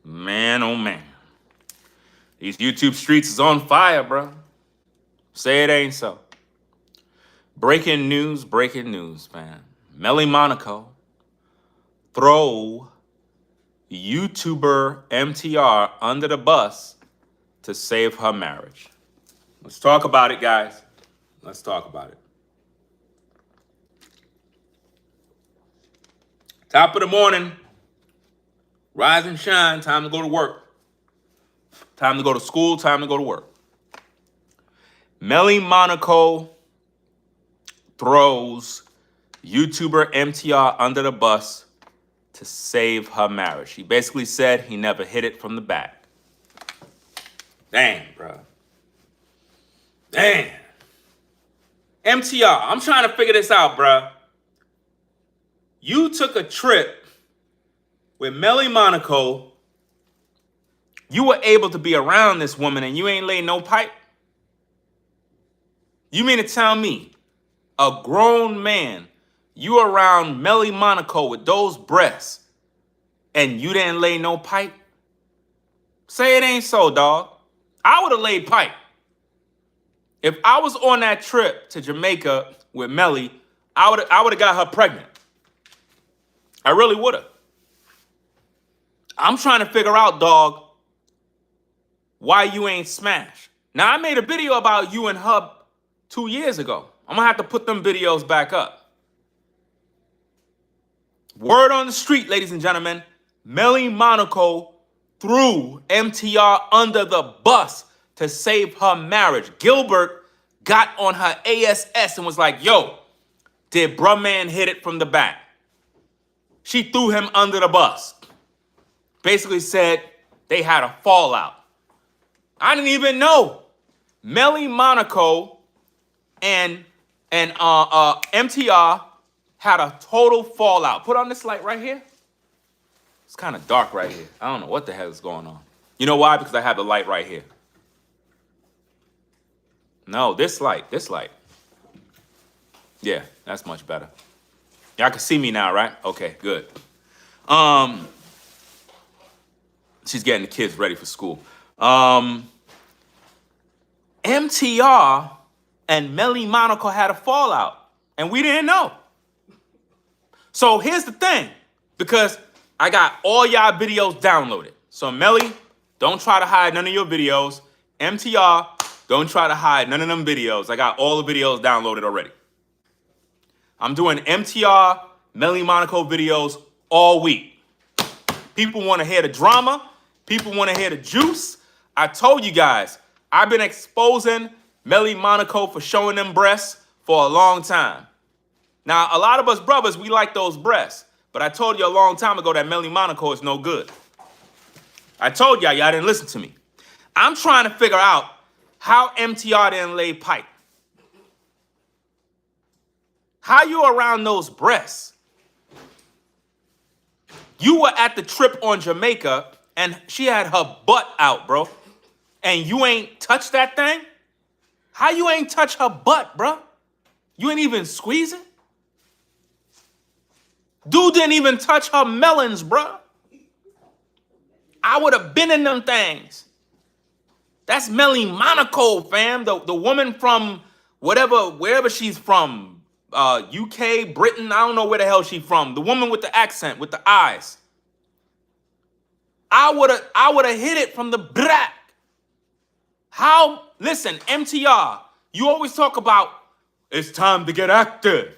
Man, oh man. These YouTube streets is on fire, bro. Say it ain't so. Breaking news, man. Melli Monaco throw YouTuber MTR under the bus to save her marriage. Let's talk about it, guys. Let's talk about it. Top of the morning. Rise and shine. Time to go to work. Time to go to school. Time to go to work. Melli Monaco throws YouTuber MTR under the bus to save her marriage. She basically said he never hit it from the back. Dang, bro. Damn. MTR, I'm trying to figure this out, bro. You took a trip with Melli Monaco. You were able to be around this woman and you ain't laid no pipe? You mean to tell me, a grown man, you around Melli Monaco with those breasts and you didn't lay no pipe? Say it ain't so, dog. I would have laid pipe. If I was on that trip to Jamaica with Melli, I would have got her pregnant. I really would have. I'm trying to figure out, dog, why you ain't smashed. Now, I made a video about you and her 2 years ago. I'm going to have to put them videos back up. Word on the street, ladies and gentlemen, Melli Monaco threw MTR under the bus to save her marriage. Gilbert got on her ASS and was like, yo, did bruh man hit it from the back? She threw him under the bus. Basically said they had a fallout. I didn't even know. Melli Monaco and MTR had a total fallout. Put on this light right here. It's kind of dark right here. I don't know what the hell is going on. You know why? Because I have the light right here. No, this light. Yeah, that's much better. Y'all can see me now, right? Okay, good. She's getting the kids ready for school. MTR and Melli Monaco had a fallout, and we didn't know. So here's the thing, because I got all y'all videos downloaded. So Melli, don't try to hide none of your videos. MTR, don't try to hide none of them videos. I got all the videos downloaded already. I'm doing MTR, Melli Monaco videos all week. People want to hear the drama. People want to hear the juice. I told you guys, I've been exposing Melli Monaco for showing them breasts for a long time. Now, a lot of us brothers, we like those breasts. But I told you a long time ago that Melli Monaco is no good. I told y'all didn't listen to me. I'm trying to figure out how MTR didn't lay pipe. How you around those breasts? You were at the trip on Jamaica and she had her butt out, bro. And you ain't touched that thing? How you ain't touch her butt, bro? You ain't even squeeze it? Dude didn't even touch her melons, bro. I would have been in them things. That's Melli Monaco, fam. The woman from wherever she's from. UK, Britain, I don't know where the hell she's from. The woman with the accent, with the eyes. I would have hit it from the back. How? Listen, MTR, you always talk about it's time to get active.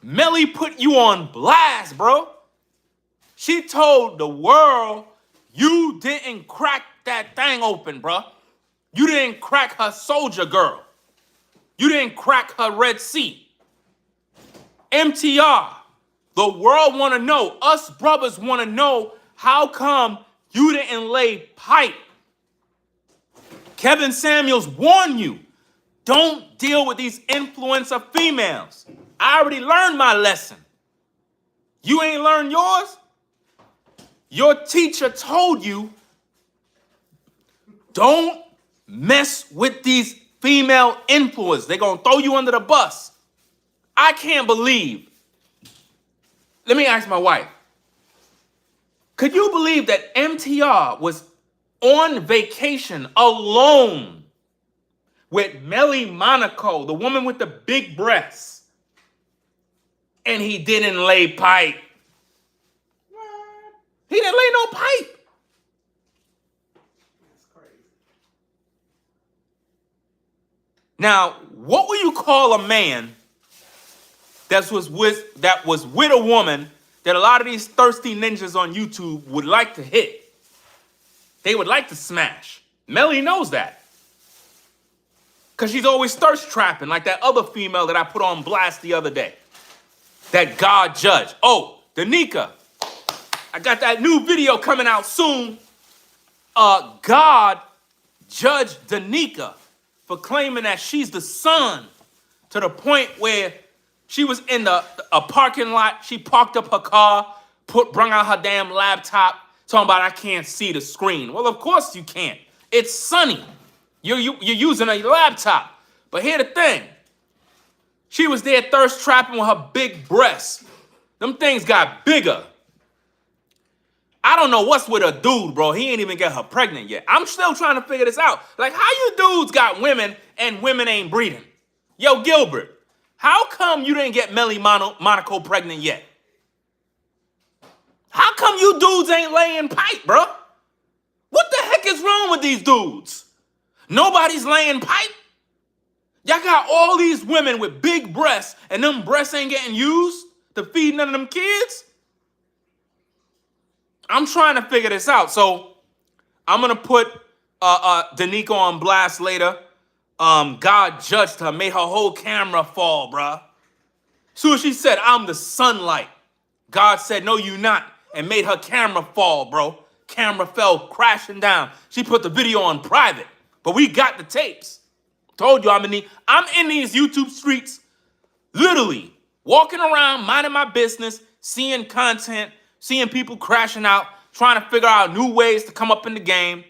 Melli put you on blast, bro. She told the world you didn't crack that thing open, bro. You didn't crack her soldier girl. You didn't crack her Red Sea. MTR, the world want to know, us brothers want to know, how come you didn't lay pipe? Kevin Samuels warned you, don't deal with these influencer females. I already learned my lesson. You ain't learned yours? Your teacher told you, don't mess with these female influencers. They're going to throw you under the bus. I can't believe. Let me ask my wife. Could you believe that MTR was on vacation alone with Melli Monaco, the woman with the big breasts, and he didn't lay pipe? He didn't lay no pipe. That's crazy. Now, what will you call a man that was with a woman that a lot of these thirsty ninjas on YouTube would like to hit? They would like to smash. Melli knows that. Because she's always thirst trapping, like that other female that I put on blast the other day. That God judge. Oh, Danica. I got that new video coming out soon. God judged Danica for claiming that she's the son, to the point where she was in a parking lot. She parked up her car, brought out her damn laptop, talking about I can't see the screen. Well, of course you can't. It's sunny. You're using a laptop. But here's the thing. She was there thirst trapping with her big breasts. Them things got bigger. I don't know what's with a dude, bro. He ain't even get her pregnant yet. I'm still trying to figure this out. Like, how you dudes got women and women ain't breeding? Yo, Gilbert, how come you didn't get Melli Monaco pregnant yet? How come you dudes ain't laying pipe, bro? What the heck is wrong with these dudes? Nobody's laying pipe? Y'all got all these women with big breasts, and them breasts ain't getting used to feed none of them kids? I'm trying to figure this out. So I'm going to put Danica on blast later. God judged her, made her whole camera fall, bruh. Soon as she said, I'm the sunlight, God said, no, you not, and made her camera fall, bro. Camera fell crashing down. She put the video on private, but we got the tapes. Told you I'm in these YouTube streets, literally walking around, minding my business, seeing content, seeing people crashing out, trying to figure out new ways to come up in the game.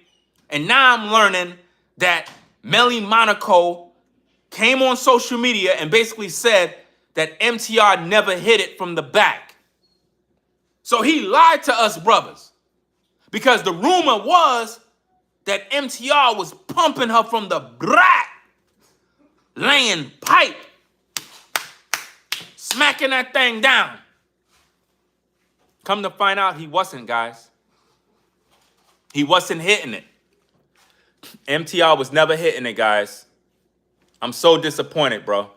And now I'm learning that Melli Monaco came on social media and basically said that MTR never hit it from the back. So he lied to us brothers, because the rumor was that MTR was pumping her from the back, laying pipe, smacking that thing down. Come to find out, he wasn't, guys. He wasn't hitting it. MTR was never hitting it, guys. I'm so disappointed, bro.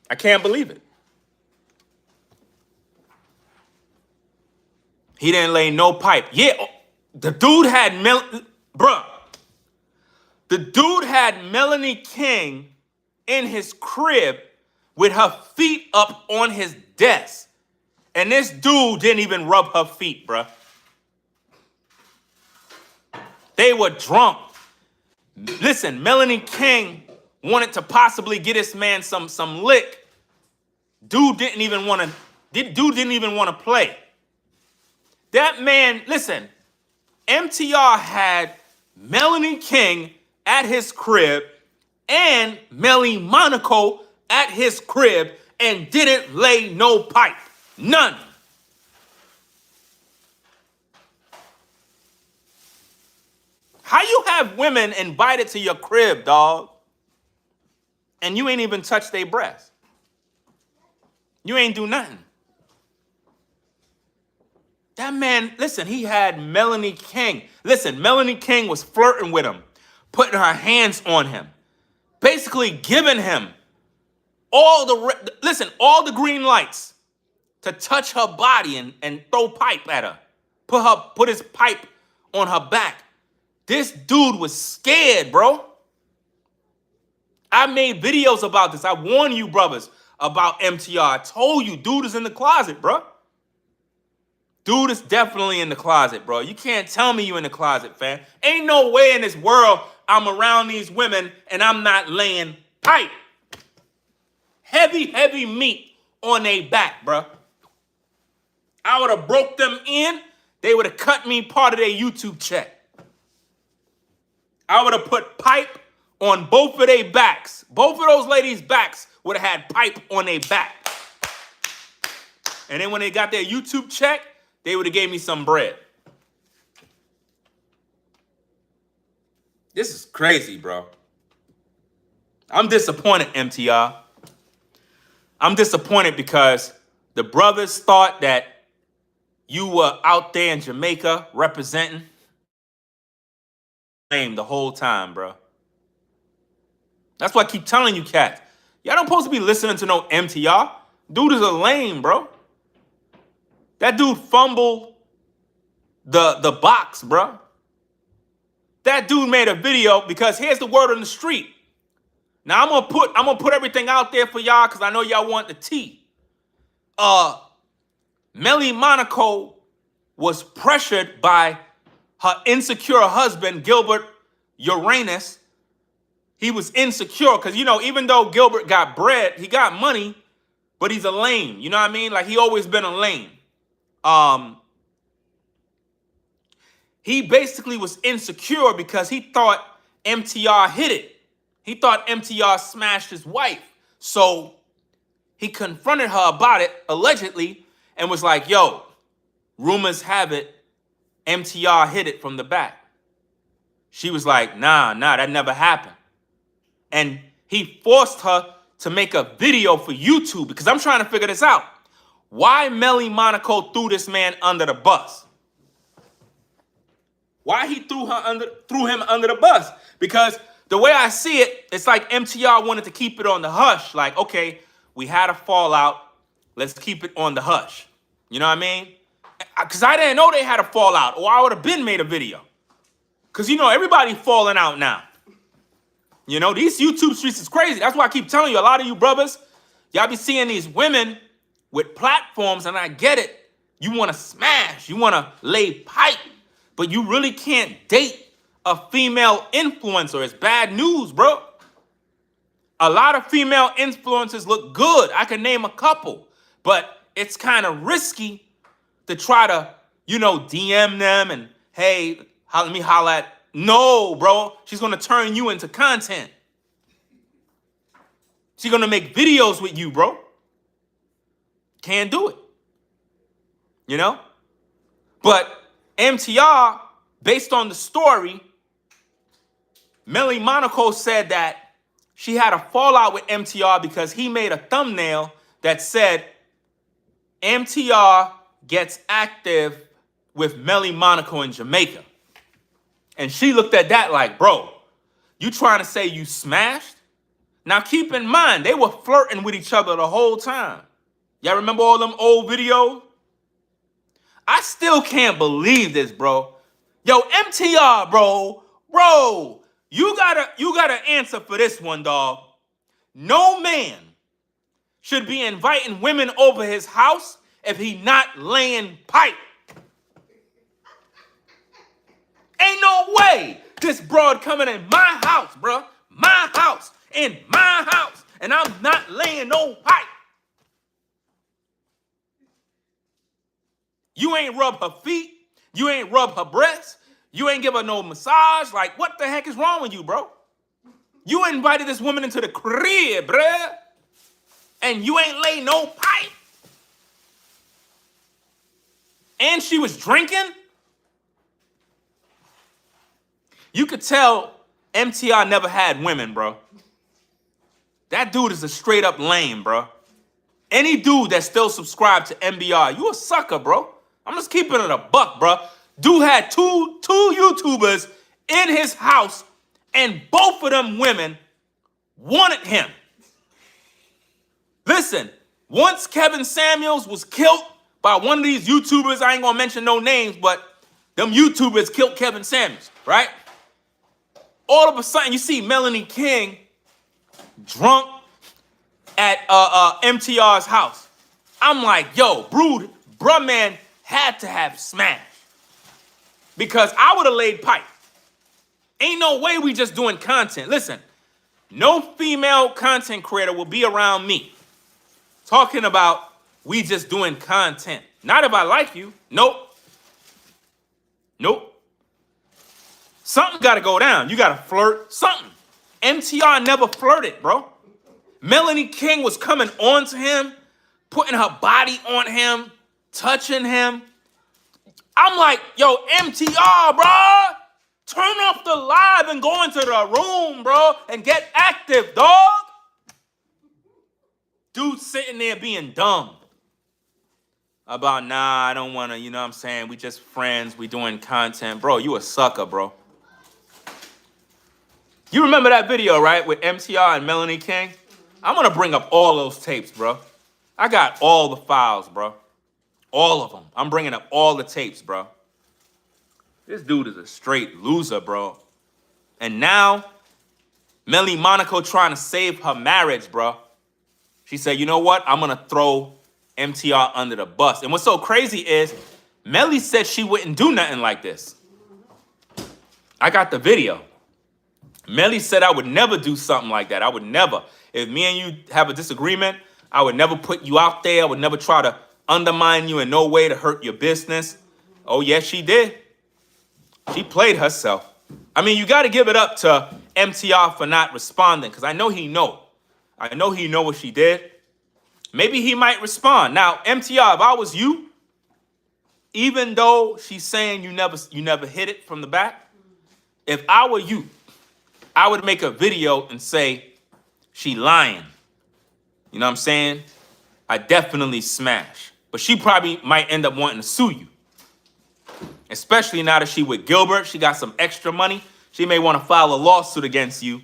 I can't believe it. He didn't lay no pipe. Yeah, the dude had bruh. The dude had Melanie King in his crib with her feet up on his desk. And this dude didn't even rub her feet, bruh. They were drunk. Listen, Melanie King wanted to possibly get this man some lick. Dude didn't even want to play. That man, listen, MTR had Melanie King at his crib and Melli Monaco at his crib and didn't lay no pipe. None. How you have women invited to your crib, dog, and you ain't even touched their breast? You ain't do nothing. That man, listen, he had Melanie King. Listen, Melanie King was flirting with him, putting her hands on him, basically giving him all the green lights to touch her body and throw pipe at her. Put his pipe on her back. This dude was scared, bro. I made videos about this. I warned you brothers about MTR. I told you, dude is in the closet, bro. Dude is definitely in the closet, bro. You can't tell me you in the closet, fam. Ain't no way in this world I'm around these women and I'm not laying pipe. Heavy, heavy meat on their back, bro. I would have broke them in. They would have cut me part of their YouTube check. I would have put pipe on both of their backs. Both of those ladies' backs would have had pipe on their back. And then when they got their YouTube check, they would have gave me some bread. This is crazy, bro. I'm disappointed, MTR. I'm disappointed because the brothers thought that you were out there in Jamaica representing the whole time, bro. That's why I keep telling you cats. Y'all don't supposed to be listening to no MTR. Dude is a lame, bro. That dude fumbled the box, bro. That dude made a video because here's the word on the street. Now I'm gonna put everything out there for y'all because I know y'all want the tea. Melli Monaco was pressured by her insecure husband, Gilbert Uranus. He was insecure because, you know, even though Gilbert got bread, he got money, but he's a lame. You know what I mean? Like, he always been a lame. He basically was insecure because he thought MTR hit it. He thought MTR smashed his wife. So he confronted her about it, allegedly, and was like, yo, rumors have it, MTR hit it from the back. She was like, nah, that never happened. And he forced her to make a video for YouTube because I'm trying to figure this out. Why Melli Monaco threw this man under the bus? Why he threw him under the bus? Because the way I see it, it's like MTR wanted to keep it on the hush. Like, okay, we had a fallout. Let's keep it on the hush. You know what I mean? Because I didn't know they had a fallout, or I would have been made a video. Because, you know, everybody falling out now. You know, these YouTube streets is crazy. That's why I keep telling you, a lot of you brothers, y'all be seeing these women with platforms, and I get it. You want to smash. You want to lay pipe. But you really can't date a female influencer. It's bad news, bro. A lot of female influencers look good. I can name a couple. But it's kind of risky to try to, you know, DM them and, hey, let me holler at. No, bro. She's going to turn you into content. She's going to make videos with you, bro. Can't do it. You know? But MTR, based on the story, Melli Monaco said that she had a fallout with MTR because he made a thumbnail that said MTR gets active with Melli Monaco in Jamaica. And she looked at that like, bro, you trying to say you smashed? Now keep in mind, they were flirting with each other the whole time. Y'all remember all them old videos? I still can't believe this, bro. Yo, MTR, bro, you gotta answer for this one, dog. No man should be inviting women over his house if he not laying pipe. Ain't no way this broad coming in my house, bro. My house, in my house, and I'm not laying no pipe. You ain't rub her feet. You ain't rub her breasts. You ain't give her no massage. Like, what the heck is wrong with you, bro? You invited this woman into the crib, bruh, and you ain't lay no pipe. And she was drinking. You could tell MTR never had women, bro. That dude is a straight up lame, bro. Any dude that still subscribed to MBR, you a sucker, bro. I'm just keeping it a buck, bro. Dude had two YouTubers in his house, and both of them women wanted him. Listen, once Kevin Samuels was killed by one of these YouTubers, I ain't gonna mention no names, but them YouTubers killed Kevin Samuels, right? All of a sudden, you see Melanie King drunk at MTR's house. I'm like, yo, bruh man had to have smashed. Because I would have laid pipe. Ain't no way we just doing content. Listen, no female content creator will be around me talking about we just doing content. Not if I like you. Nope. Something got to go down. You got to flirt. Something. MTR never flirted, bro. Melanie King was coming on to him, putting her body on him, touching him. I'm like, yo, MTR, bro. Turn off the live and go into the room, bro, and get active, dog. Dude sitting there being dumb. About, nah, I don't want to, you know what I'm saying? We just friends. We doing content. Bro, you a sucker, bro. You remember that video, right, with MTR and Melanie King? I'm going to bring up all those tapes, bro. I got all the files, bro. All of them. I'm bringing up all the tapes, bro. This dude is a straight loser, bro. And now, Melli Monaco trying to save her marriage, bro. She said, you know what? I'm going to throw MTR under the bus. And what's so crazy is, Melli said she wouldn't do nothing like this. I got the video. Melli said I would never do something like that. I would never. If me and you have a disagreement, I would never put you out there. I would never try to undermine you in no way to hurt your business. Oh, yes, she did. She played herself. I mean, you got to give it up to MTR for not responding, because I know he know. I know he know what she did. Maybe he might respond. Now, MTR, if I was you, even though she's saying you never hit it from the back, if I were you, I would make a video and say, she lying. You know what I'm saying? I definitely smash. But she probably might end up wanting to sue you. Especially now that she with Gilbert, she got some extra money. She may want to file a lawsuit against you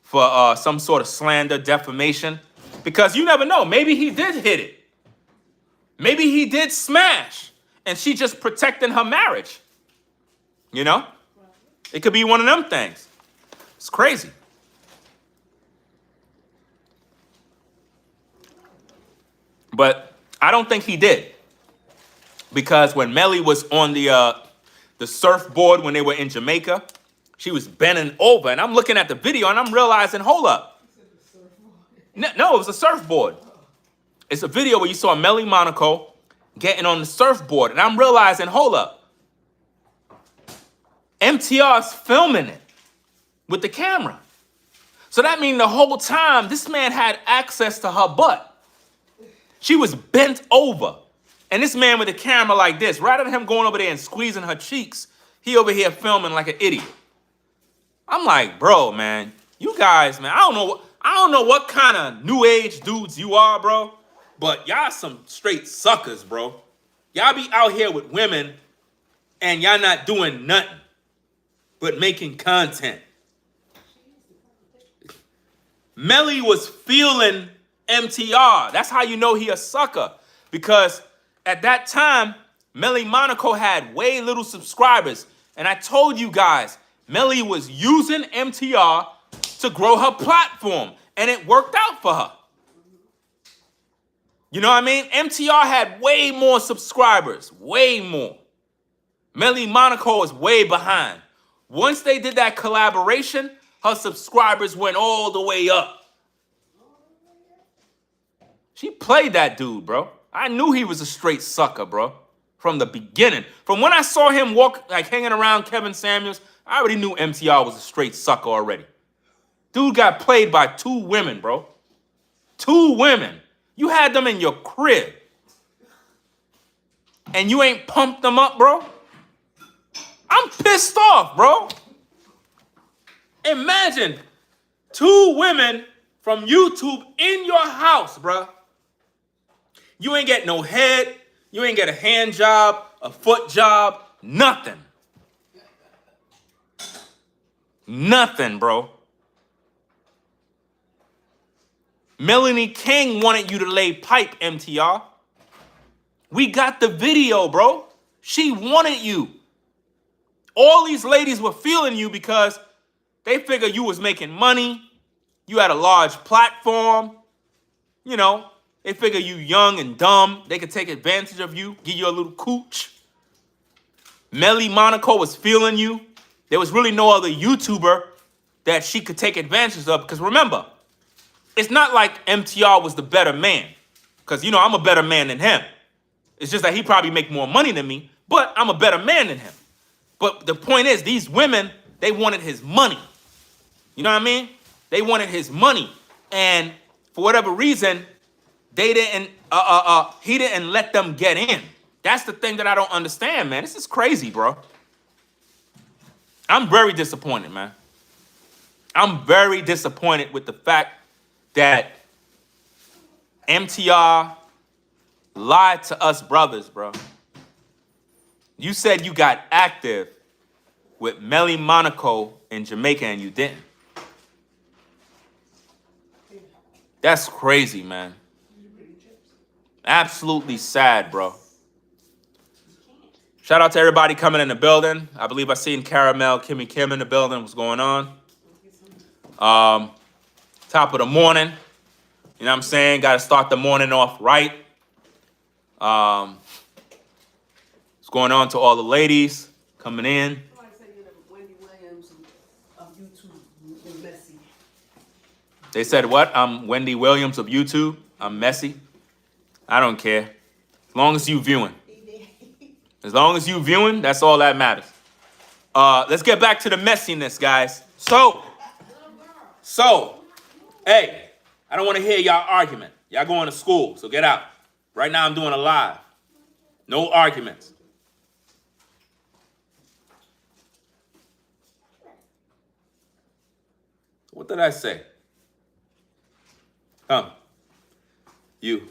for some sort of slander, defamation. Because you never know. Maybe he did hit it. Maybe he did smash. And she just protecting her marriage. You know? It could be one of them things. It's crazy. But I don't think he did. Because when Melli was on the surfboard when they were in Jamaica, she was bending over. And I'm looking at the video and I'm realizing, hold up. No, it was a surfboard. It's a video where you saw Melli Monaco getting on the surfboard. And I'm realizing, hold up. MTR's filming it with the camera. So that means the whole time this man had access to her butt. She was bent over. And this man with the camera like this, rather than him going over there and squeezing her cheeks, he over here filming like an idiot. I'm like, bro, man, you guys, man, I don't know what kind of new age dudes you are, bro, but y'all some straight suckers, bro. Y'all be out here with women and y'all not doing nothing but making content. Melli was feeling MTR. That's how you know he a sucker. Because at that time, Melli Monaco had way little subscribers. And I told you guys, Melli was using MTR to grow her platform. And it worked out for her. You know what I mean? MTR had way more subscribers. Way more. Melli Monaco was way behind. Once they did that collaboration, her subscribers went all the way up. She played that dude, bro. I knew he was a straight sucker, bro. From the beginning. From when I saw him walk, like hanging around Kevin Samuels, I already knew MTR was a straight sucker already. Dude got played by 2 women, bro. 2 women. You had them in your crib. And you ain't pumped them up, bro? I'm pissed off, bro. Imagine 2 women from YouTube in your house, bro. You ain't get no head. You ain't get a hand job, a foot job, nothing. Nothing, bro. Melanie King wanted you to lay pipe, MTR. We got the video, bro. She wanted you. All these ladies were feeling you because they figured you was making money. You had a large platform. You know, they figure you young and dumb. They could take advantage of you, give you a little cooch. Melli Monaco was feeling you. There was really no other YouTuber that she could take advantage of. Because remember, it's not like MTR was the better man. Because, you know, I'm a better man than him. It's just that he probably make more money than me, but I'm a better man than him. But the point is, these women, they wanted his money. You know what I mean? They wanted his money. And for whatever reason, they didn't, he didn't let them get in. That's the thing that I don't understand, man. This is crazy, bro. I'm very disappointed, man. I'm very disappointed with the fact that MTR lied to us brothers, bro. You said you got active with Melli Monaco in Jamaica and you didn't. That's crazy, man. Absolutely sad, bro. Shout out to everybody coming in the building. I believe I seen Caramel, Kimmy Kim in the building. What's going on? Top of the morning. You know what I'm saying? Got to start the morning off right. What's going on to all the ladies coming in? Somebody said you're the Wendy Williams of YouTube. You're messy. They said what? I'm Wendy Williams of YouTube. I'm messy. I don't care. As long as you viewing. As long as you viewing, that's all that matters. Let's get back to the messiness, guys. So, hey, I don't want to hear y'all argument. Y'all going to school, so get out. Right now I'm doing a live. No arguments. What did I say? You.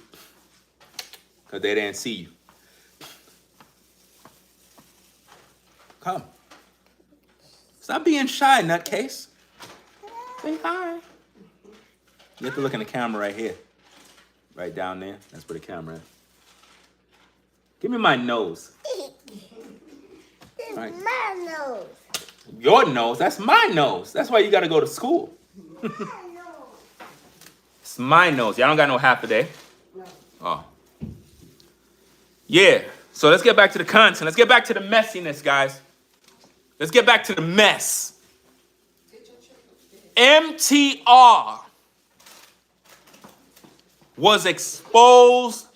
Because they didn't see you. Come. Stop being shy, nutcase. Say hi. You have to look in the camera right here. Right down there. That's where the camera is. Give me my nose. It's Right. my nose. Your nose? That's my nose. That's why you got to go to school. It's my nose. Y'all don't got no half a day. Oh. Yeah. So let's get back to the content. Let's get back to the messiness, guys. Let's get back to the mess. MTR was exposed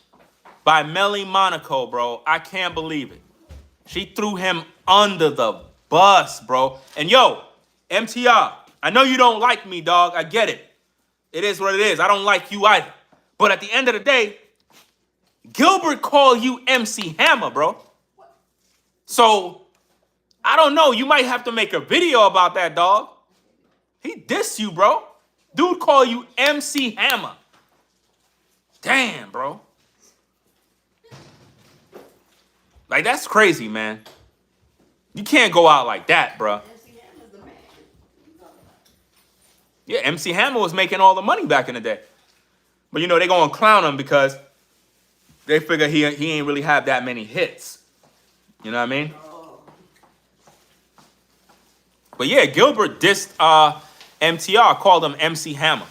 by Melli Monaco, bro. I can't believe it. She threw him under the bus, bro. And yo, MTR, I know you don't like me, dog. I get it. It is what it is. I don't like you either. But at the end of the day, Gilbert called you MC Hammer, bro. So, I don't know. You might have to make a video about that, dog. He dissed you, bro. Dude called you MC Hammer. Damn, bro. Like, that's crazy, man. You can't go out like that, bro. Yeah, MC Hammer was making all the money back in the day. But, you know, they gonna clown him because they figure he ain't really have that many hits. You know what I mean? But yeah, Gilbert dissed MTR, called him MC Hammer.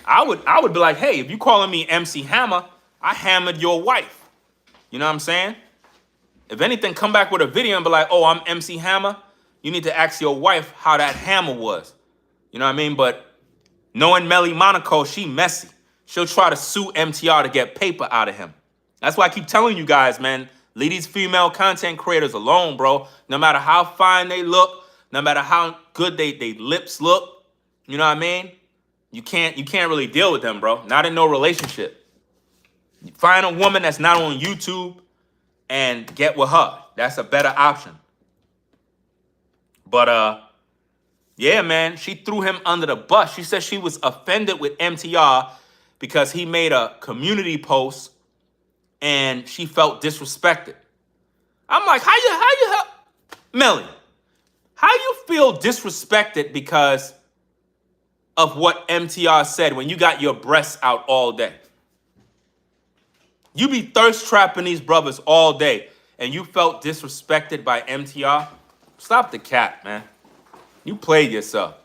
I would be like, hey, if you calling me MC Hammer, I hammered your wife. You know what I'm saying? If anything, come back with a video and be like, oh, I'm MC Hammer. You need to ask your wife how that hammer was. You know what I mean? But knowing Melli Monaco, she messy. She'll try to sue MTR to get paper out of him. That's why I keep telling you guys, man, leave these female content creators alone, bro. No matter how fine they look, no matter how good they lips look, you know what I mean? You can't really deal with them, bro. Not in no relationship. You find a woman that's not on YouTube and get with her. That's a better option. But yeah, man, she threw him under the bus. She said she was offended with MTR because he made a community post and she felt disrespected. I'm like, how you Melli, how you feel disrespected because of what MTR said when you got your breasts out all day? You be thirst trapping these brothers all day and you felt disrespected by MTR? Stop the cap, man. You played yourself.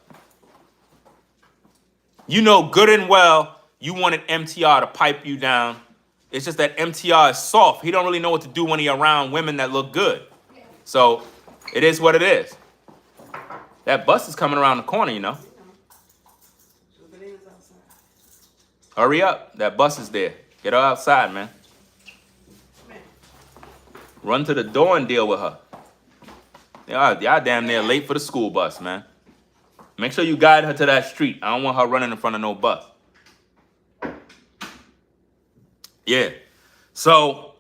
You know good and well you wanted MTR to pipe you down. It's just that MTR is soft. He don't really know what to do when he around women that look good. So it is what it is. That bus is coming around the corner, you know. Hurry up. That bus is there. Get her outside, man. Run to the door and deal with her. Y'all damn near late for the school bus, man. Make sure you guide her to that street. I don't want her running in front of no bus. Yeah. So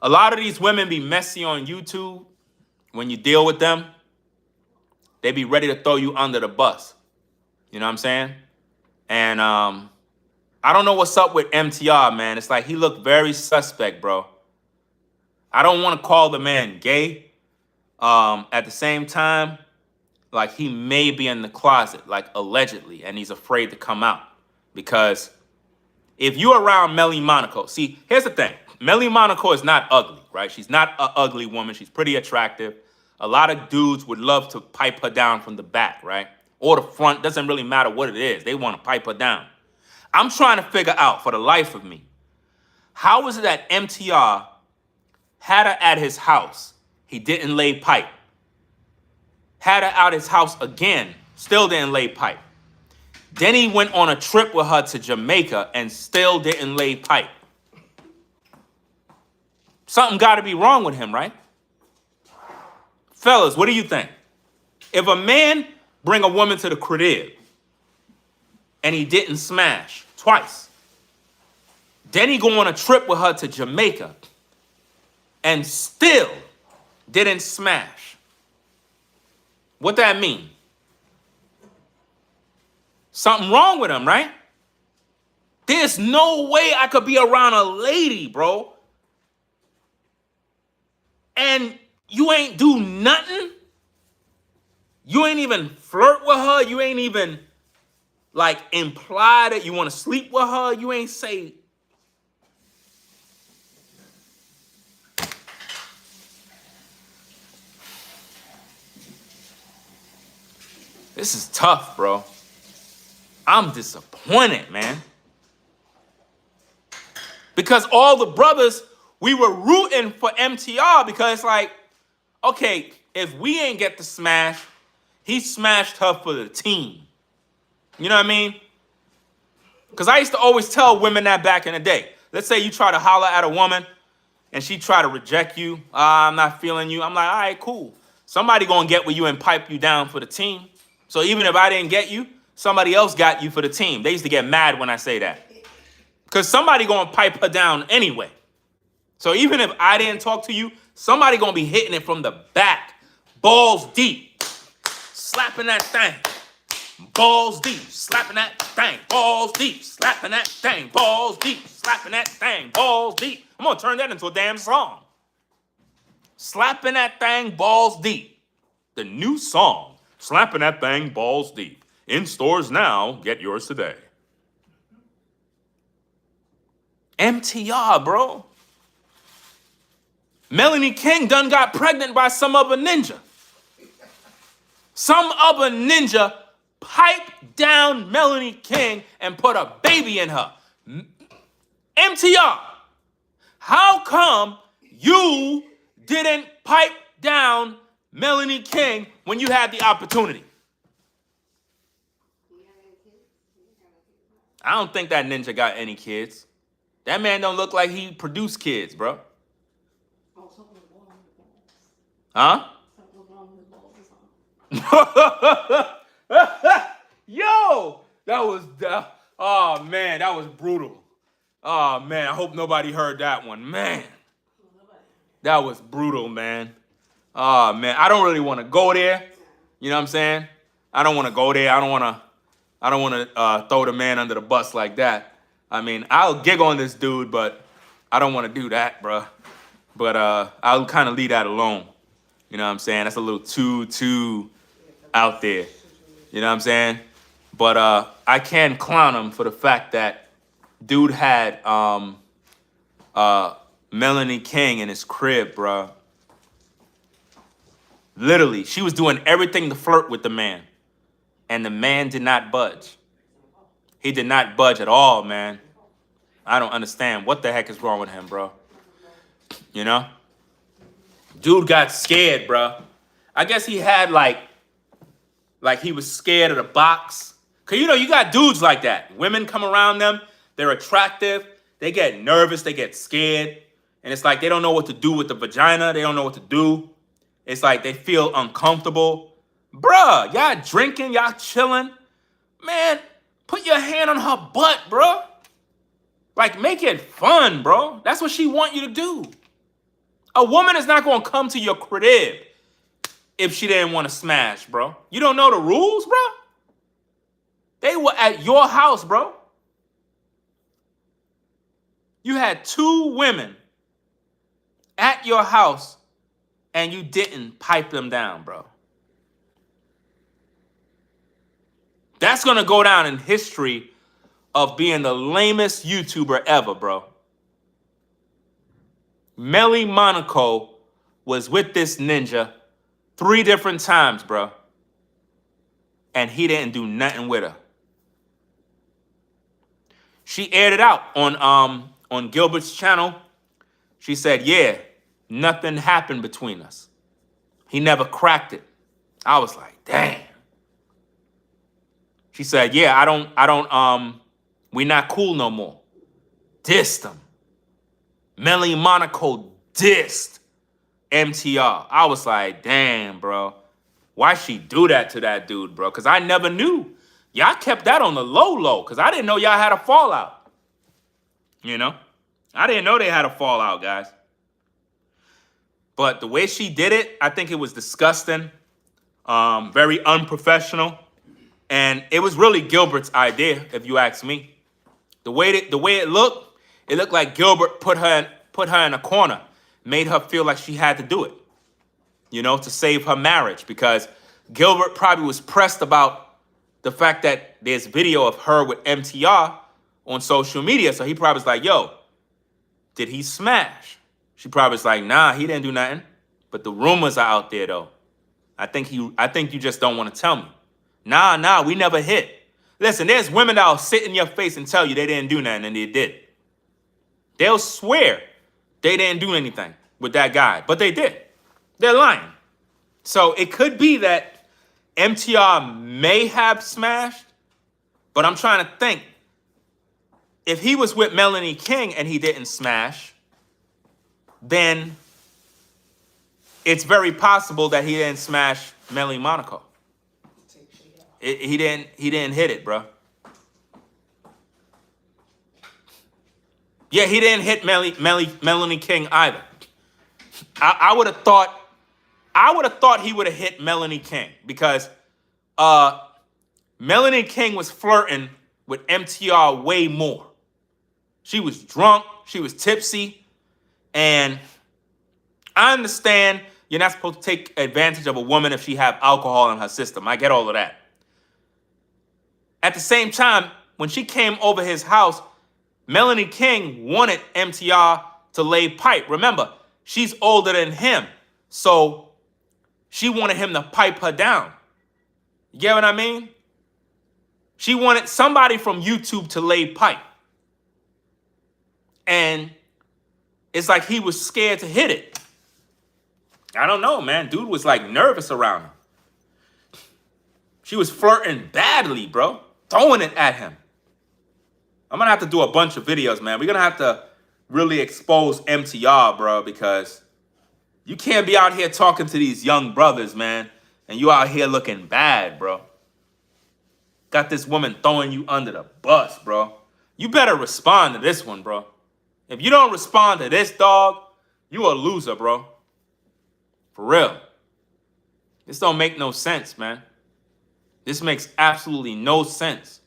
A lot of these women be messy on YouTube. When you deal with them, they be ready to throw you under the bus. You know what I'm saying? And I don't know what's up with MTR, man. It's like he looked very suspect, bro. I don't want to call the man gay. At the same time, like he may be in the closet, like allegedly, and he's afraid to come out. Because if you're around Melli Monaco, see, here's the thing. Melli Monaco is not ugly, right? She's not an ugly woman. She's pretty attractive. A lot of dudes would love to pipe her down from the back, right? Or the front. Doesn't really matter what it is. They want to pipe her down. I'm trying to figure out, for the life of me, how is it that MTR had her at his house? He didn't lay pipe. Had her out his house again. Still didn't lay pipe. Then he went on a trip with her to Jamaica and still didn't lay pipe. Something got to be wrong with him, right? Fellas, what do you think? If a man bring a woman to the crib and he didn't smash twice, then he go on a trip with her to Jamaica and still didn't smash, what that mean? Something wrong with him, right? There's no way I could be around a lady, bro, and you ain't do nothing. You ain't even flirt with her. You ain't even like imply that you want to sleep with her. You ain't say. This is tough, bro. I'm disappointed, man. Because all the brothers, we were rooting for MTR because, like, okay, if we ain't get to smash, he smashed her for the team. You know what I mean? Because I used to always tell women that back in the day. Let's say you try to holler at a woman and she try to reject you. I'm not feeling you. I'm like, all right, cool. Somebody gonna get with you and pipe you down for the team. So even if I didn't get you, somebody else got you for the team. They used to get mad when I say that. Because somebody gonna pipe her down anyway. So even if I didn't talk to you, somebody gonna be hitting it from the back. Balls deep. Slapping that thing. Balls deep. Slapping that thing. Balls deep. Slapping that thing. Balls deep. Slapping that thing. Balls deep. I'm gonna turn that into a damn song. Slapping that thing. Balls deep. The new song. Slapping that thing. Balls deep. In stores now. Get yours today. MTR, bro. Melanie King done got pregnant by some other ninja. Some other ninja piped down Melanie King and put a baby in her. MTR, how come you didn't pipe down Melanie King when you had the opportunity? I don't think that ninja got any kids. That man don't look like he produced kids, bro. Huh? Yo, that was, oh man, that was brutal. Oh man, I hope nobody heard that one. Man, that was brutal, man. Oh man, I don't really want to go there. You know what I'm saying? I don't want to go there. I don't want to throw the man under the bus like that. I mean, I'll gig on this dude, but I don't want to do that, bro. But I'll kind of leave that alone. You know what I'm saying? That's a little too out there. You know what I'm saying? But I can clown him for the fact that dude had Melanie King in his crib, bro. Literally, she was doing everything to flirt with the man. And the man did not budge. He did not budge at all, man. I don't understand what the heck is wrong with him, bro. You know? Dude got scared, bro. I guess he had like he was scared of the box. Cause you know, you got dudes like that. Women come around them, they're attractive, they get nervous, they get scared. And it's like they don't know what to do with the vagina, they don't know what to do. It's like they feel uncomfortable. Bruh, y'all drinking, y'all chilling. Man, put your hand on her butt, bro. Like, make it fun, bro. That's what she want you to do. A woman is not going to come to your crib if she didn't want to smash, bro. You don't know the rules, bro? They were at your house, bro. You had 2 women at your house and you didn't pipe them down, bro. That's going to go down in history of being the lamest YouTuber ever, bro. Melli Monaco was with this ninja 3 different times, bro. And he didn't do nothing with her. She aired it out on Gilbert's channel. She said, yeah, nothing happened between us. He never cracked it. I was like, damn. She said, yeah, we not cool no more. Dissed him. Melli Monaco dissed MTR. I was like, damn, bro. Why she do that to that dude, bro? Because I never knew. Y'all kept that on the low, because I didn't know y'all had a fallout. You know? I didn't know they had a fallout, guys. But the way she did it, I think it was disgusting. Very unprofessional. And it was really Gilbert's idea, if you ask me. The way it looked like Gilbert put her in a corner, made her feel like she had to do it, you know, to save her marriage. Because Gilbert probably was pressed about the fact that there's video of her with MTR on social media. So he probably was like, yo, did he smash? She probably was like, nah, he didn't do nothing. But the rumors are out there, though. I think you just don't want to tell me. Nah, we never hit. Listen, there's women that'll sit in your face and tell you they didn't do nothing, and they did. They'll swear they didn't do anything with that guy, but they did. They're lying. So it could be that MTR may have smashed, but I'm trying to think. If he was with Melanie King and he didn't smash, then it's very possible that he didn't smash Melli Monaco. He didn't hit it, bro. Yeah, he didn't hit Melanie King either. I would have thought he would have hit Melanie King because Melanie King was flirting with MTR way more. She was drunk, she was tipsy, and I understand you're not supposed to take advantage of a woman if she have alcohol in her system. I get all of that. At the same time, when she came over his house, Melanie King wanted MTR to lay pipe. Remember, she's older than him, so she wanted him to pipe her down. You get what I mean? She wanted somebody from YouTube to lay pipe. And it's like he was scared to hit it. I don't know, man. Dude was like nervous around her. She was flirting badly, bro. Throwing it at him. I'm going to have to do a bunch of videos, man. We're going to have to really expose MTR, bro, because you can't be out here talking to these young brothers, man, and you out here looking bad, bro. Got this woman throwing you under the bus, bro. You better respond to this one, bro. If you don't respond to this, dog, you a loser, bro. For real. This don't make no sense, man. This makes absolutely no sense.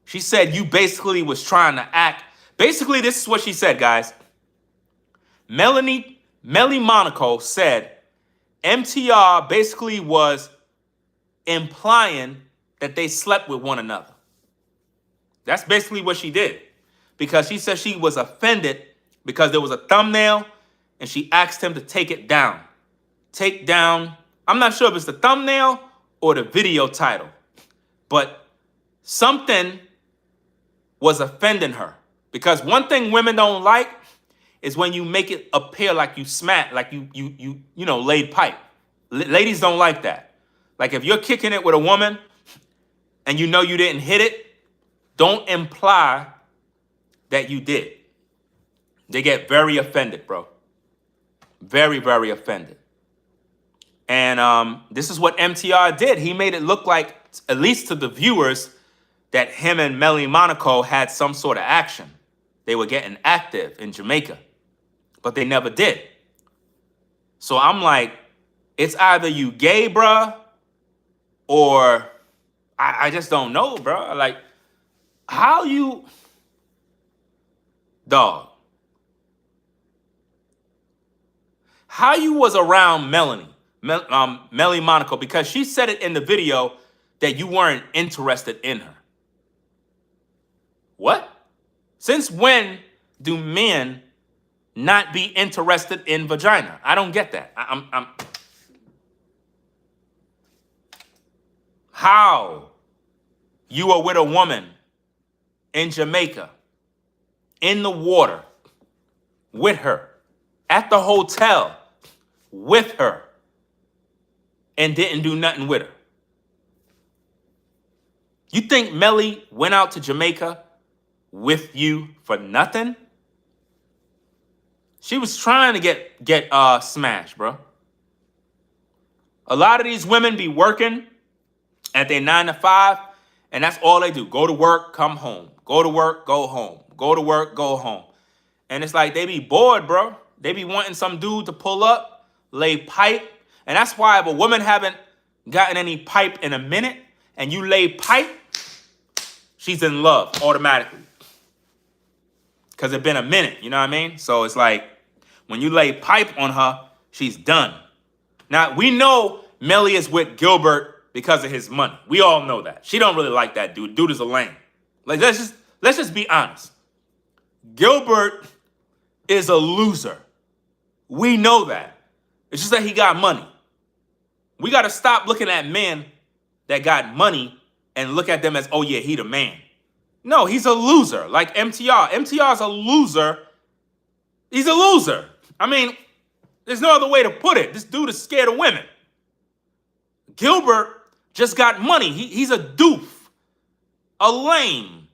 She said you basically was trying to act. Basically, this is what she said, guys. Melli Monaco said MTR basically was implying that they slept with one another. That's basically what she did. Because she said she was offended because there was a thumbnail and she asked him to take it down. Take down, I'm not sure if it's the thumbnail or the video title, but something was offending her. Because one thing women don't like is when you make it appear like you smack, like you laid pipe. Ladies don't like that. Like if you're kicking it with a woman and you know you didn't hit it, don't imply that you did. They get very offended, bro. Very, very offended. And this is what MTR did. He made it look like, at least to the viewers, that him and Melli Monaco had some sort of action. They were getting active in Jamaica, but they never did. So I'm like, it's either you gay, bruh, or I just don't know, bruh. Like, how you, dog, how you was around Melli Monaco, because she said it in the video that you weren't interested in her. What? Since when do men not be interested in vagina? I don't get that. I'm how you are with a woman in Jamaica, in the water, with her, at the hotel, with her, and didn't do nothing with her. You think Melli went out to Jamaica with you for nothing? She was trying to get smashed, bro. A lot of these women be working at their 9 to 5, and that's all they do. Go to work, come home. Go to work, go home. Go to work, go home. And it's like they be bored, bro. They be wanting some dude to pull up, lay pipe. And that's why if a woman haven't gotten any pipe in a minute and you lay pipe, she's in love automatically. Because it's been a minute, you know what I mean? So it's like when you lay pipe on her, she's done. Now, we know Melli is with Gilbert because of his money. We all know that. She don't really like that dude. Dude is a lame. Like, let's just be honest. Gilbert is a loser. We know that. It's just that he got money. We got to stop looking at men that got money and look at them as, oh yeah, he the man. No, he's a loser. Like MTR. MTR is a loser. He's a loser. I mean, there's no other way to put it. This dude is scared of women. Gilbert just got money. He's a doof. A lame.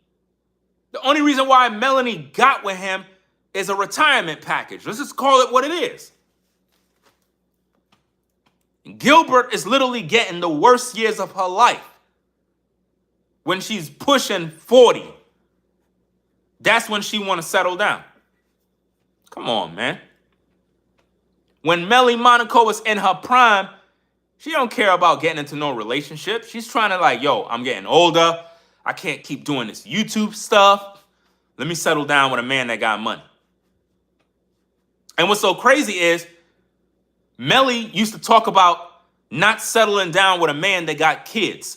The only reason why Melanie got with him is a retirement package. Let's just call it what it is. Gilbert is literally getting the worst years of her life. When she's pushing 40, that's when she want to settle down. Come on, man. When Melli Monaco is in her prime, she don't care about getting into no relationship. She's trying to like, yo, I'm getting older. I can't keep doing this YouTube stuff. Let me settle down with a man that got money. And what's so crazy is Melli used to talk about not settling down with a man that got kids.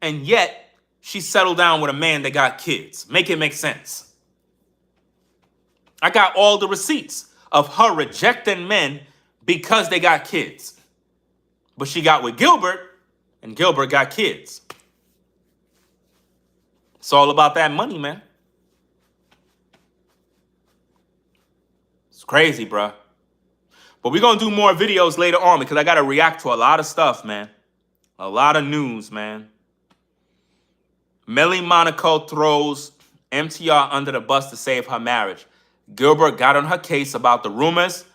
And yet, she settled down with a man that got kids. Make it make sense. I got all the receipts of her rejecting men because they got kids. But she got with Gilbert, and Gilbert got kids. It's all about that money, man. It's crazy, bruh. But we're going to do more videos later on because I got to react to a lot of stuff, man. A lot of news, man. Melli Monaco throws MTR under the bus to save her marriage. Gilbert got on her case about the rumors.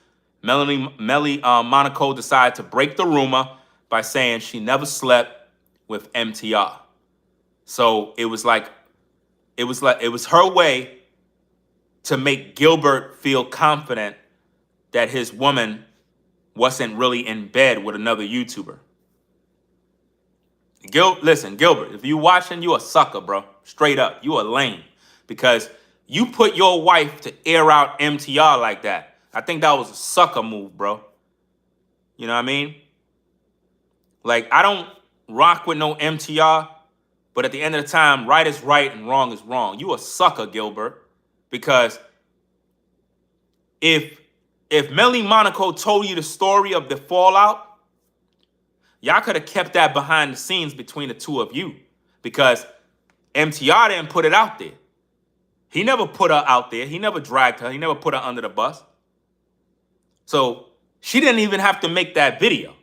Melli Monaco decided to break the rumor by saying she never slept with MTR. So it was her way to make Gilbert feel confident that his woman wasn't really in bed with another YouTuber. Listen, Gilbert, if you watching, you a sucker, bro. Straight up, you a lame. Because you put your wife to air out MTR like that. I think that was a sucker move, bro. You know what I mean? Like, I don't rock with no MTR, but at the end of the time, right is right and wrong is wrong. You a sucker, Gilbert. Because if Melli Monaco told you the story of the fallout, y'all could have kept that behind the scenes between the two of you because MTR didn't put it out there. He never put her out there. He never dragged her. He never put her under the bus. So she didn't even have to make that video.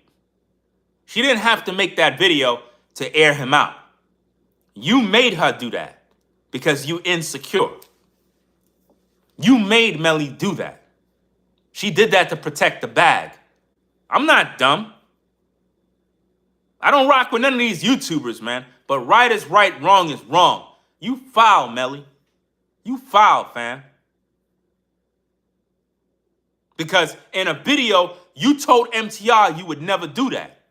She didn't have to make that video to air him out. You made her do that because you insecure. You made Melli do that. She did that to protect the bag. I'm not dumb. I don't rock with none of these YouTubers, man. But right is right, wrong is wrong. You foul, Melli. You foul, fam. Because in a video, you told MTR you would never do that.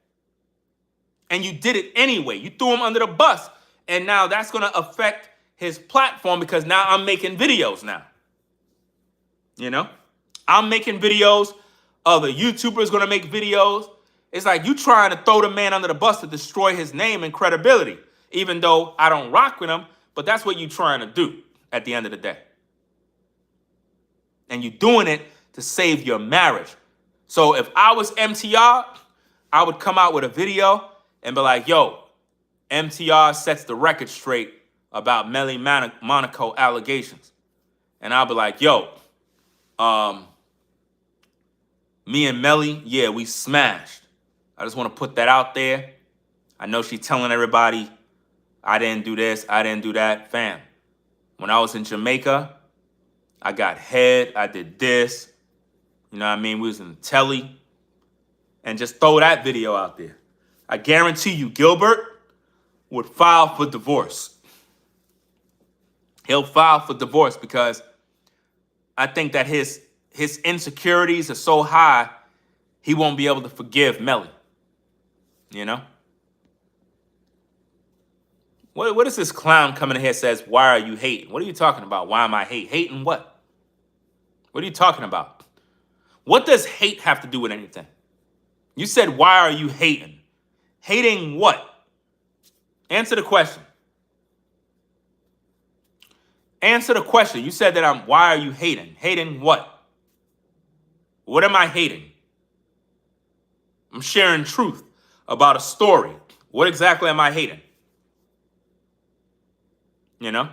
And you did it anyway. You threw him under the bus. And now that's going to affect his platform because now I'm making videos now. You know? I'm making videos. Other YouTubers going to make videos. It's like you trying to throw the man under the bus to destroy his name and credibility. Even though I don't rock with him. But that's what you're trying to do at the end of the day. And you're doing it to save your marriage. So if I was MTR, I would come out with a video and be like, yo, MTR sets the record straight about Melli Monaco allegations. And I'll be like, yo, me and Melli, yeah, we smashed. I just want to put that out there. I know she's telling everybody, I didn't do this, I didn't do that. Fam, when I was in Jamaica, I got head, I did this. You know what I mean? We was in the telly. And just throw that video out there. I guarantee you, Gilbert would file for divorce. He'll file for divorce because I think that his insecurities are so high, he won't be able to forgive Melli. You know? What is this clown coming in here says, why are you hating? What are you talking about? Why am I hating? Hating what? What are you talking about? What does hate have to do with anything? You said, why are you hating? Hating what? Answer the question. Answer the question. You said that why are you hating? Hating what? What am I hating? I'm sharing truth about a story. What exactly am I hating? You know?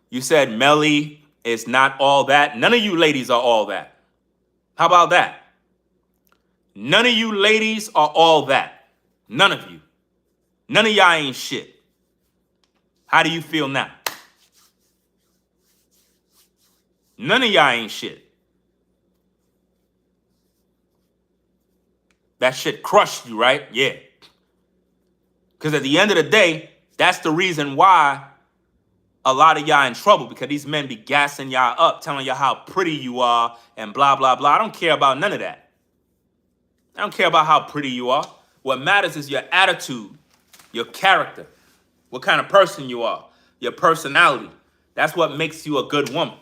You said Melli is not all that. None of you ladies are all that. How about that? None of you ladies are all that. None of you. None of y'all ain't shit. How do you feel now? None of y'all ain't shit. That shit crushed you, right? Yeah. Because at the end of the day, that's the reason why a lot of y'all in trouble, because these men be gassing y'all up, telling y'all how pretty you are and blah, blah, blah. I don't care about none of that. I don't care about how pretty you are. What matters is your attitude, your character, what kind of person you are, your personality. That's what makes you a good woman.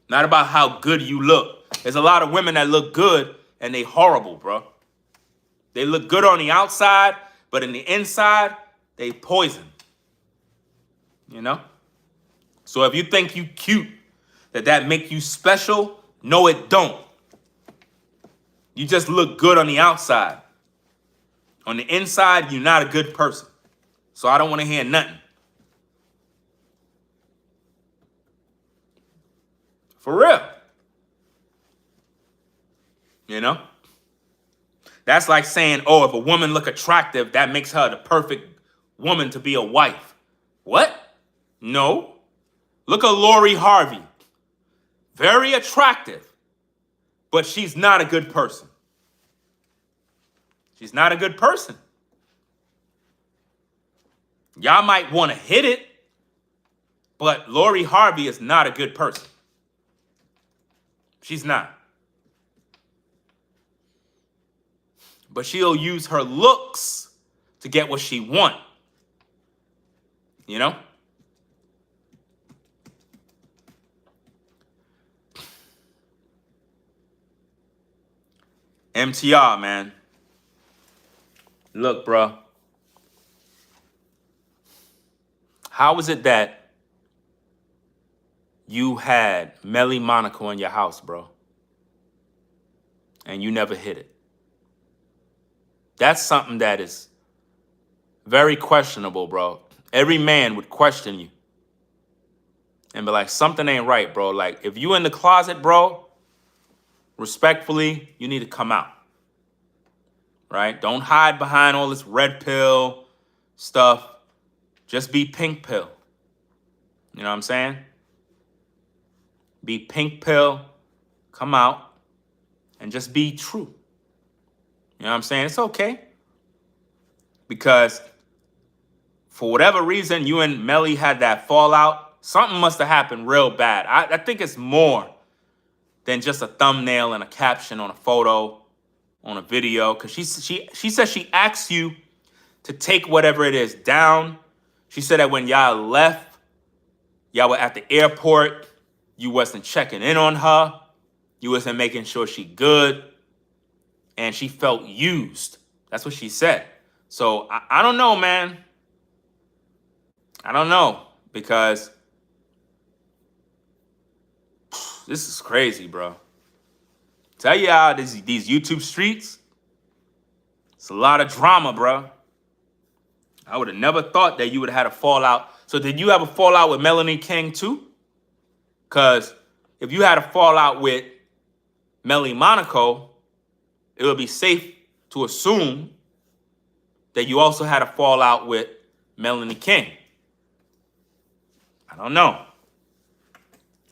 Not about how good you look. There's a lot of women that look good and they horrible, bro. They look good on the outside, but in the inside, they poison. You know? So if you think you cute, that make you special, no, it don't. You just look good on the outside. On the inside, you're not a good person. So I don't want to hear nothing. For real. You know? That's like saying, oh, if a woman look attractive, that makes her the perfect woman to be a wife. What? No. Look at Lori Harvey. Very attractive. But she's not a good person. She's not a good person. Y'all might want to hit it, but Lori Harvey is not a good person. She's not. But she'll use her looks to get what she wants. You know? MTR, man. Look, bro. How is it that you had Melli Monaco in your house, bro, and you never hit it? That's something that is very questionable, bro. Every man would question you and be like, something ain't right, bro. Like, if you in the closet, bro, respectfully, you need to come out, right? Don't hide behind all this red pill stuff. Just be pink pill. You know what I'm saying? Be pink pill, come out, and just be true. You know what I'm saying? It's okay. Because for whatever reason, you and Melli had that fallout. Something must have happened real bad. I think it's more than just a thumbnail and a caption on a photo, on a video. Because she said she asked you to take whatever it is down. She said that when y'all left, y'all were at the airport, you wasn't checking in on her, you wasn't making sure she good, and she felt used. That's what she said. So I don't know, man. I don't know, because this is crazy, bro. Tell y'all, these YouTube streets, it's a lot of drama, bro. I would have never thought that you would have had a fallout. So did you have a fallout with Melanie King too? Because if you had a fallout with Melli Monaco, it would be safe to assume that you also had a fallout with Melanie King. I don't know.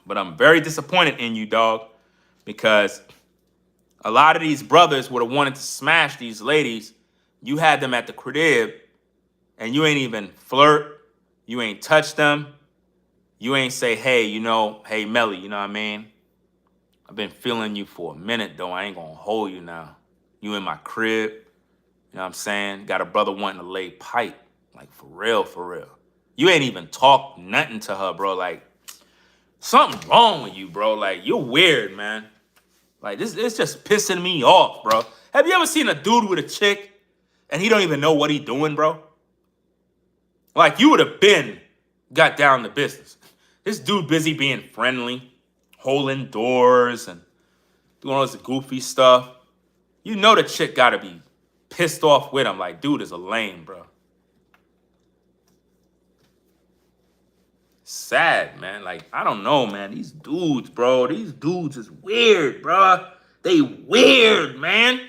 But I'm very disappointed in you, dog, because a lot of these brothers would have wanted to smash these ladies. You had them at the crib, and you ain't even flirt. You ain't touch them. You ain't say, hey, hey, Melli, you know what I mean? I've been feeling you for a minute, though. I ain't going to hold you now. You in my crib. You know what I'm saying? Got a brother wanting to lay pipe. Like, for real, for real. You ain't even talk nothing to her, bro. Like, something wrong with you, bro. Like, you're weird, man. Like, it's just pissing me off, bro. Have you ever seen a dude with a chick and he don't even know what he doing, bro? Like, you would have been got down to business. This dude busy being friendly, holding doors and doing all this goofy stuff. You know the chick got to be pissed off with him. Like, dude is a lame, bro. Sad, man. Like, I don't know, man. These dudes, bro. These dudes is weird, bro. They weird, man.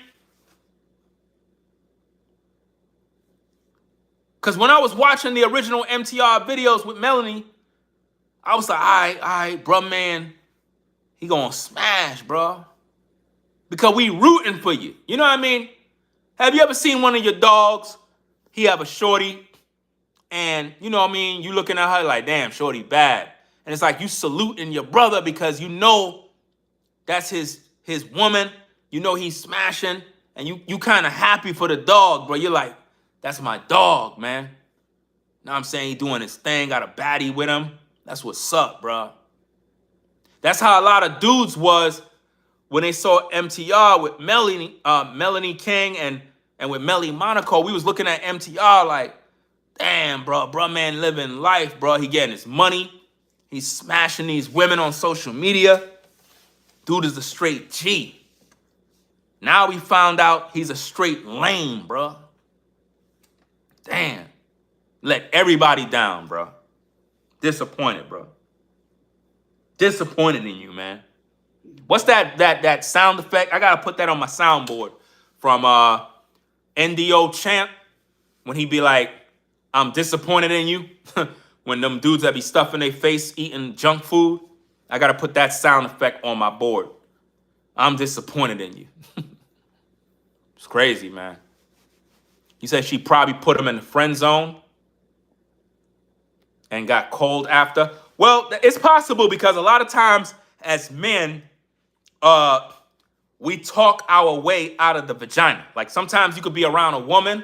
Because when I was watching the original MTR videos with Melanie, I was like, all right, bro, man. He gonna smash, bro. Because we rooting for you. You know what I mean? Have you ever seen one of your dogs? He have a shorty. And, you know what I mean? You looking at her like, damn, shorty bad. And it's like you saluting your brother because you know that's his woman. You know he's smashing. And you kind of happy for the dog, bro. You're like, that's my dog, man. Know what I'm saying? He doing his thing. Got a baddie with him. That's what's up, bro. That's how a lot of dudes was when they saw MTR with Melanie King and with Melli Monaco. We was looking at MTR like, damn, bro, man living life, bro. He getting his money. He's smashing these women on social media. Dude is a straight G. Now we found out he's a straight lame, bro. Damn. Let everybody down, bro. Disappointed, bro. Disappointed in you, man. What's that sound effect? I gotta put that on my soundboard from NDO Champ when he be like, I'm disappointed in you. When them dudes that be stuffing their face eating junk food, I gotta put that sound effect on my board. I'm disappointed in you. It's crazy, man. He said she probably put him in the friend zone and got cold after. Well, it's possible because a lot of times as men, we talk our way out of the vagina. Like sometimes you could be around a woman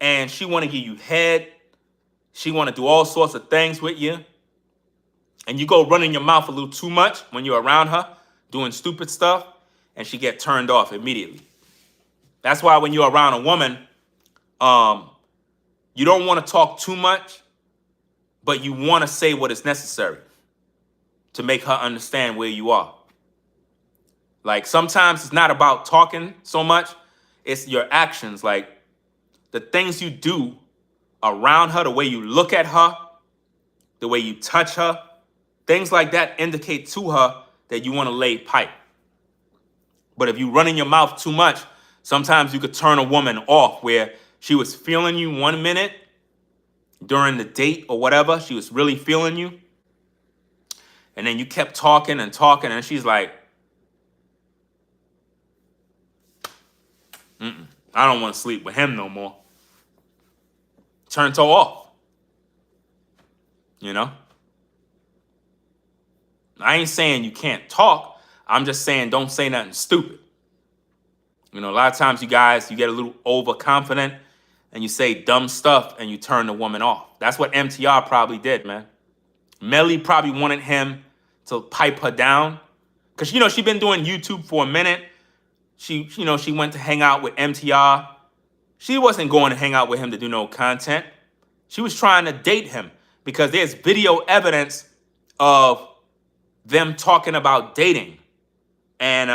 and she want to give you head. She want to do all sorts of things with you. And you go running your mouth a little too much when you're around her, doing stupid stuff, and she get turned off immediately. That's why when you're around a woman, you don't want to talk too much, but you want to say what is necessary to make her understand where you are. Like sometimes it's not about talking so much, it's your actions, like the things you do around her, the way you look at her, the way you touch her, things like that indicate to her that you want to lay pipe. But if you run in your mouth too much, sometimes you could turn a woman off where she was feeling you 1 minute during the date or whatever. She was really feeling you. And then you kept talking and talking and she's like, I don't want to sleep with him no more. Turned her off. You know? I ain't saying you can't talk. I'm just saying, don't say nothing stupid. You know, a lot of times you guys, you get a little overconfident and you say dumb stuff and you turn the woman off. That's what MTR probably did, man. Melli probably wanted him to pipe her down. Because, you know, she's been doing YouTube for a minute. She went to hang out with MTR. She wasn't going to hang out with him to do no content. She was trying to date him because there's video evidence of them talking about dating. And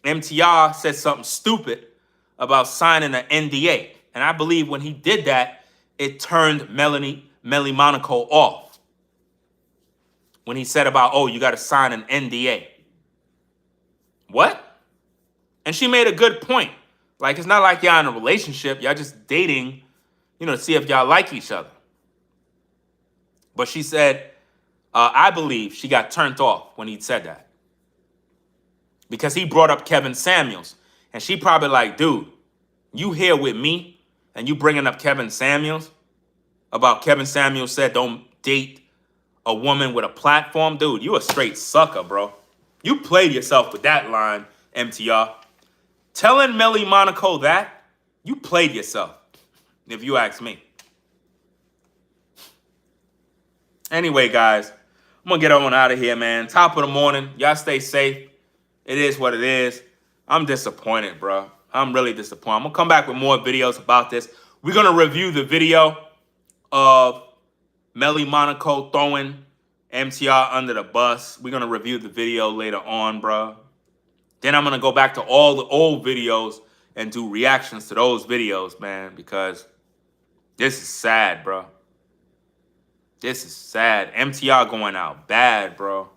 MTR said something stupid about signing an NDA. And I believe when he did that, it turned Melli Monaco off. When he said about, oh, you got to sign an NDA. What? And she made a good point. Like, it's not like y'all in a relationship. Y'all just dating, you know, to see if y'all like each other. But she said, I believe she got turned off when he said that. Because he brought up Kevin Samuels. And she probably like, dude, you here with me and you bringing up Kevin Samuels? About Kevin Samuels said don't date a woman with a platform? Dude, you a straight sucker, bro. You played yourself with that line, MTR. Telling Melli Monaco that, you played yourself, if you ask me. Anyway, guys, I'm going to get on out of here, man. Top of the morning. Y'all stay safe. It is what it is. I'm disappointed, bro. I'm really disappointed. I'm going to come back with more videos about this. We're going to review the video of Melli Monaco throwing MTR under the bus. We're going to review the video later on, bro. Then I'm going to go back to all the old videos and do reactions to those videos, man, because this is sad, bro. This is sad. MTR going out bad, bro.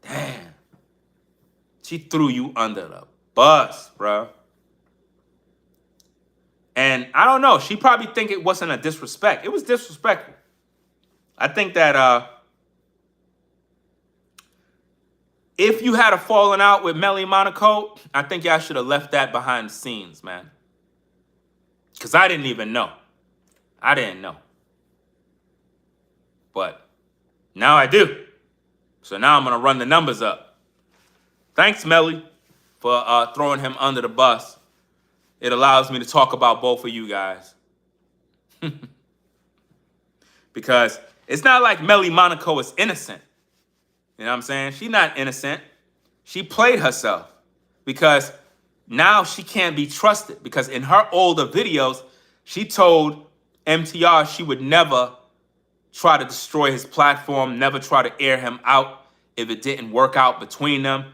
Damn. She threw you under the bus, bro. And I don't know. She probably think it wasn't a disrespect. It was disrespectful. I think that if you had a falling out with Melli Monaco, I think y'all should have left that behind the scenes, man. Because I didn't even know. I didn't know. But now I do. So now I'm going to run the numbers up. Thanks, Melli, for throwing him under the bus. It allows me to talk about both of you guys. Because it's not like Melli Monaco is innocent. You know what I'm saying? She's not innocent. She played herself because now she can't be trusted. Because in her older videos, she told MTR she would never try to destroy his platform, never try to air him out if it didn't work out between them.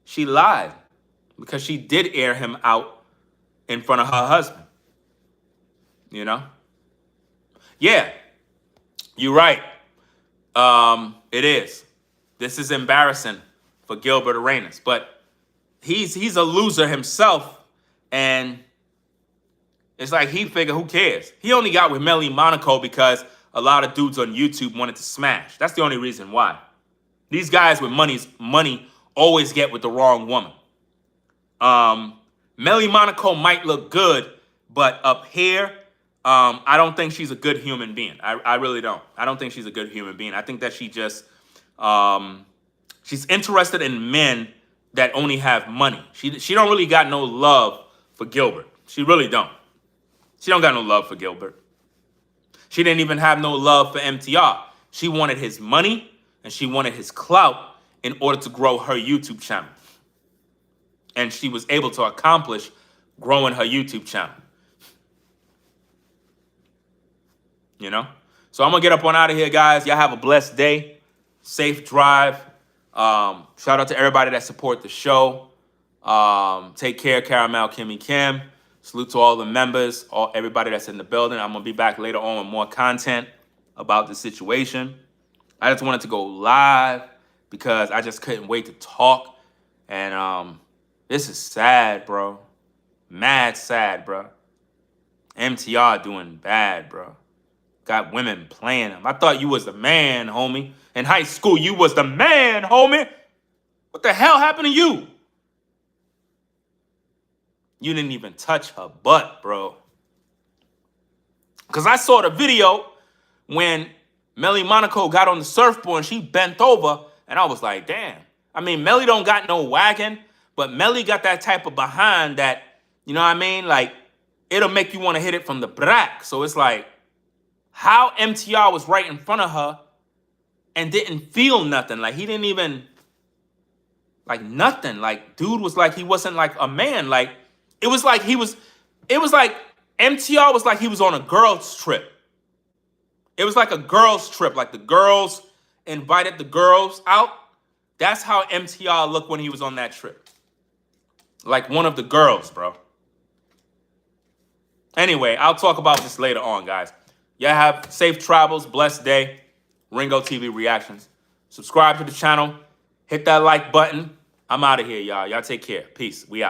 She lied because she did air him out in front of her husband. You know? Yeah, you're right. It is. This is embarrassing for Gilbert Arenas, but he's a loser himself, and it's like he figured, who cares? He only got with Melli Monaco because a lot of dudes on YouTube wanted to smash. That's the only reason why. These guys with money always get with the wrong woman. Melli Monaco might look good, but up here, I don't think she's a good human being. I really don't. I don't think she's a good human being. I think that she just, she's interested in men that only have money. She don't really got no love for Gilbert. She really don't. She don't got no love for Gilbert. She didn't even have no love for MTR. She wanted his money and she wanted his clout in order to grow her YouTube channel. And she was able to accomplish growing her YouTube channel. You know? So I'm going to get up on out of here, guys. Y'all have a blessed day. Safe drive. Shout out to everybody that support the show. Take care, Caramel, Kimmy Kim. Salute to all the members, everybody that's in the building. I'm going to be back later on with more content about the situation. I just wanted to go live because I just couldn't wait to talk. And this is sad, bro. Mad sad, bro. MTR doing bad, bro. Got women playing him. I thought you was the man, homie. In high school, you was the man, homie. What the hell happened to you? You didn't even touch her butt, bro. Because I saw the video when Melli Monaco got on the surfboard and she bent over, and I was like, damn. I mean, Melli don't got no wagon, but Melli got that type of behind that, you know what I mean? Like, it'll make you want to hit it from the back. So it's like, how MTR was right in front of her and didn't feel nothing. Like, he didn't even, like, nothing. Like, dude was like, he wasn't like a man. Like, it was like MTR was like he was on a girls' trip. It was like a girls' trip. Like, the girls invited the girls out. That's how MTR looked when he was on that trip. Like one of the girls, bro. Anyway, I'll talk about this later on, guys. Y'all have safe travels, blessed day. Ringo TV Reactions. Subscribe to the channel. Hit that like button. I'm out of here, y'all. Y'all take care. Peace. We out.